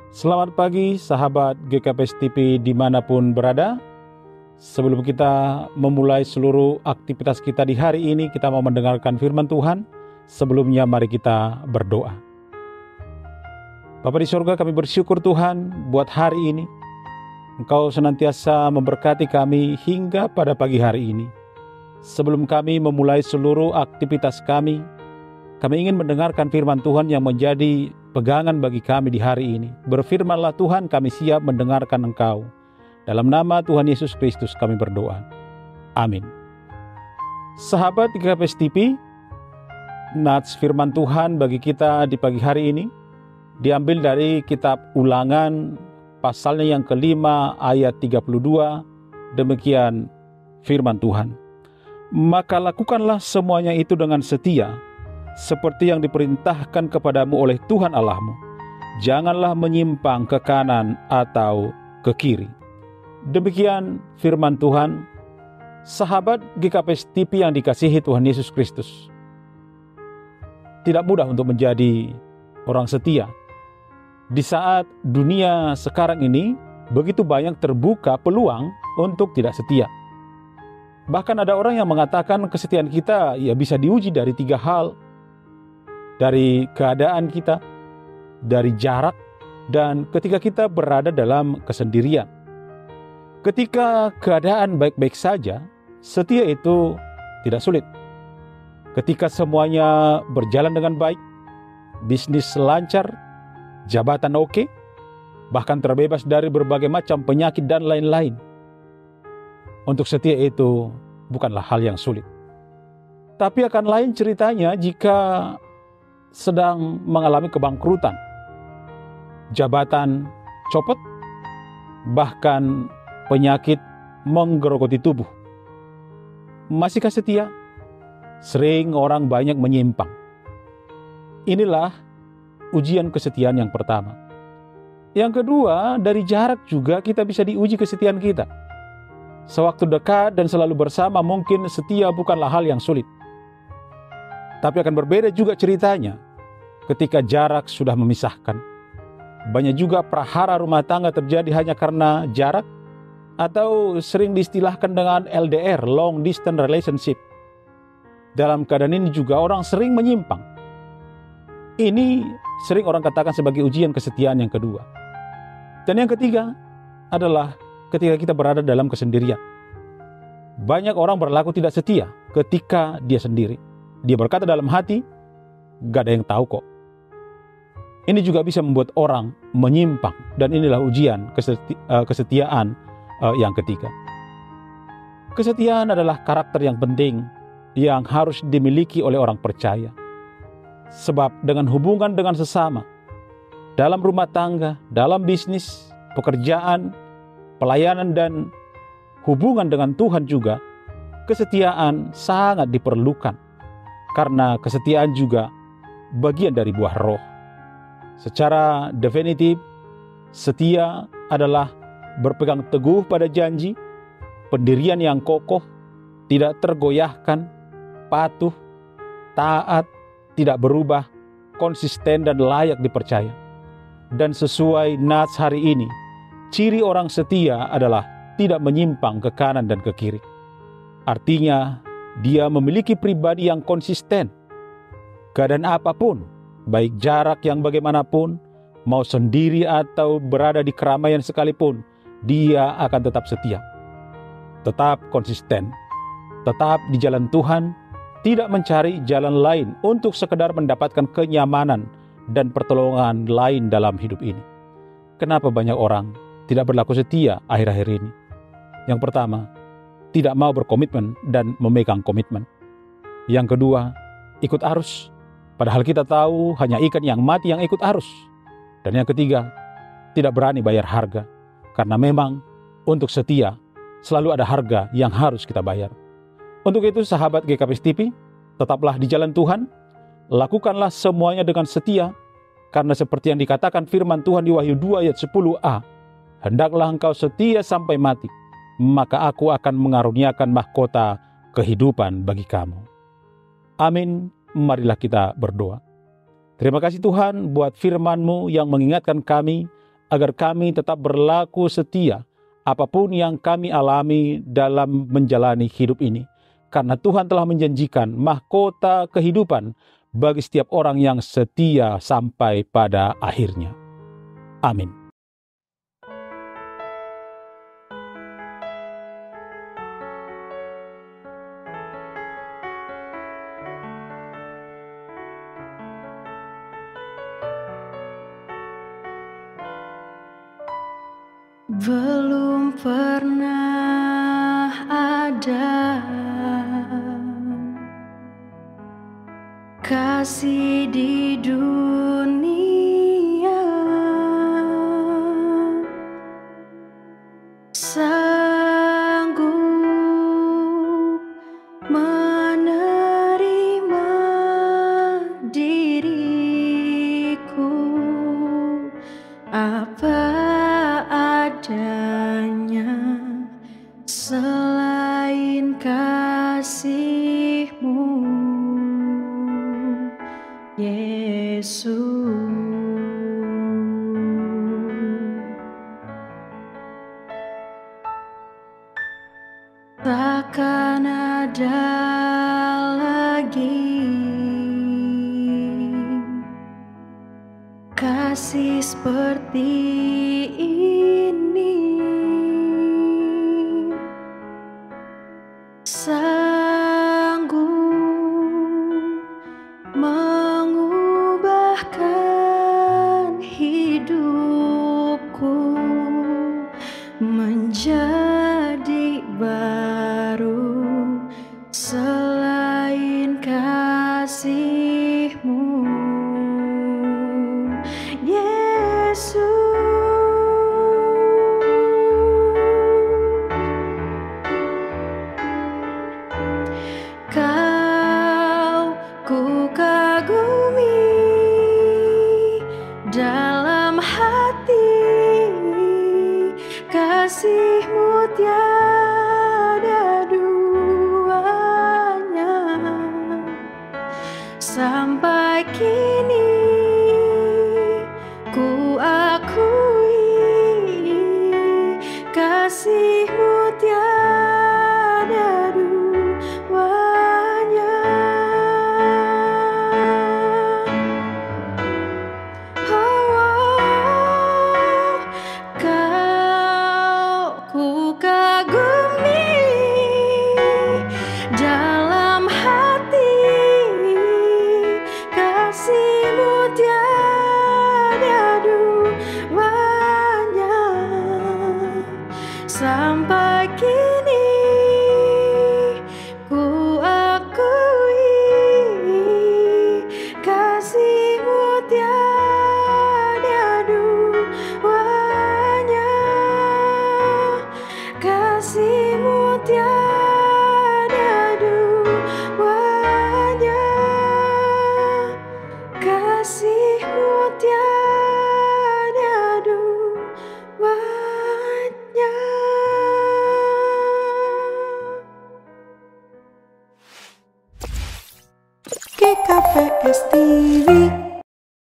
Selamat pagi sahabat GKPS TV dimanapun berada. Sebelum kita memulai seluruh aktivitas kita di hari ini, kita mau mendengarkan firman Tuhan. Sebelumnya mari kita berdoa. Bapa di surga, kami bersyukur Tuhan buat hari ini. Engkau senantiasa memberkati kami hingga pada pagi hari ini. Sebelum kami memulai seluruh aktivitas kami ingin mendengarkan firman Tuhan yang menjadi pegangan bagi kami di hari ini. Berfirmanlah Tuhan, kami siap mendengarkan Engkau. Dalam nama Tuhan Yesus Kristus kami berdoa. Amin. Sahabat GKPS TV, nats firman Tuhan bagi kita di pagi hari ini diambil dari kitab Ulangan pasalnya yang kelima ayat 32. Demikian firman Tuhan. Maka lakukanlah semuanya itu dengan setia, seperti yang diperintahkan kepadamu oleh Tuhan Allahmu. Janganlah menyimpang ke kanan atau ke kiri. Demikian firman Tuhan. Sahabat GKPS TV yang dikasihi Tuhan Yesus Kristus, tidak mudah untuk menjadi orang setia. Di saat dunia sekarang ini begitu banyak terbuka peluang untuk tidak setia. Bahkan ada orang yang mengatakan kesetiaan kita bisa diuji dari 3 hal. Dari keadaan kita, dari jarak, dan ketika kita berada dalam kesendirian. Ketika keadaan baik-baik saja, setia itu tidak sulit. Ketika semuanya berjalan dengan baik, bisnis lancar, jabatan oke, bahkan terbebas dari berbagai macam penyakit dan lain-lain. Untuk setia itu bukanlah hal yang sulit. Tapi akan lain ceritanya jika sedang mengalami kebangkrutan, jabatan copot, bahkan penyakit menggerogoti tubuh. Masihkah setia? Sering orang banyak menyimpang. Inilah ujian kesetiaan yang pertama. Yang kedua, dari jarak juga kita bisa diuji kesetiaan kita. Sewaktu dekat dan selalu bersama mungkin setia bukanlah hal yang sulit. Tapi akan berbeda juga ceritanya ketika jarak sudah memisahkan. Banyak juga prahara rumah tangga terjadi hanya karena jarak, atau sering diistilahkan dengan LDR, long distance relationship. Dalam keadaan ini juga orang sering menyimpang. Ini sering orang katakan sebagai ujian kesetiaan yang kedua. Dan yang ketiga adalah ketika kita berada dalam kesendirian. Banyak orang berlaku tidak setia ketika dia sendiri. Dia berkata dalam hati, gak ada yang tahu kok. Ini juga bisa membuat orang menyimpang. Dan inilah ujian kesetiaan yang ketiga. Kesetiaan adalah karakter yang penting yang harus dimiliki oleh orang percaya. Sebab dengan hubungan dengan sesama, dalam rumah tangga, dalam bisnis, pekerjaan, pelayanan, dan hubungan dengan Tuhan juga, kesetiaan sangat diperlukan. Karena kesetiaan juga bagian dari buah roh. Secara definitif, setia adalah berpegang teguh pada janji, pendirian yang kokoh, tidak tergoyahkan, patuh, taat, tidak berubah, konsisten dan layak dipercaya. Dan sesuai nats hari ini, ciri orang setia adalah tidak menyimpang ke kanan dan ke kiri. Artinya, dia memiliki pribadi yang konsisten. Keadaan apapun, baik jarak yang bagaimanapun, mau sendiri atau berada di keramaian sekalipun, dia akan tetap setia. Tetap konsisten, tetap di jalan Tuhan, tidak mencari jalan lain untuk sekedar mendapatkan kenyamanan dan pertolongan lain dalam hidup ini. Kenapa banyak orang tidak berlaku setia akhir-akhir ini? Yang pertama, tidak mau berkomitmen dan memegang komitmen. Yang kedua, ikut arus. Padahal kita tahu hanya ikan yang mati yang ikut arus. Dan yang ketiga, tidak berani bayar harga. Karena memang untuk setia selalu ada harga yang harus kita bayar. Untuk itu sahabat GKPS TV, tetaplah di jalan Tuhan. Lakukanlah semuanya dengan setia. Karena seperti yang dikatakan firman Tuhan di Wahyu 2 ayat 10a, hendaklah engkau setia sampai mati, maka aku akan mengaruniakan mahkota kehidupan bagi kamu. Amin. Marilah kita berdoa. Terima kasih Tuhan buat firman-Mu yang mengingatkan kami agar kami tetap berlaku setia apapun yang kami alami dalam menjalani hidup ini. Karena Tuhan telah menjanjikan mahkota kehidupan bagi setiap orang yang setia sampai pada akhirnya. Amin. Belum pernah ada kasih di dunia sanggup menerima diriku apa adanya selain kasih-Mu, Yesus. Takkan ada lagi kasih seperti ini, sanggup mengubahkan hidupku menjadi baru selain kasih-Mu, Yesus. Kau ku kagumi dalam hati, kasih-Mu tiada duanya. Sampai kini ku akui kasih-Mu tiada duanya. Oh, Kau ku kagumi dalam hati, kasih-Mu tiada duanya. Sampai kini ku akui kasih-Mu tiada duanya, kasih-Mu tiada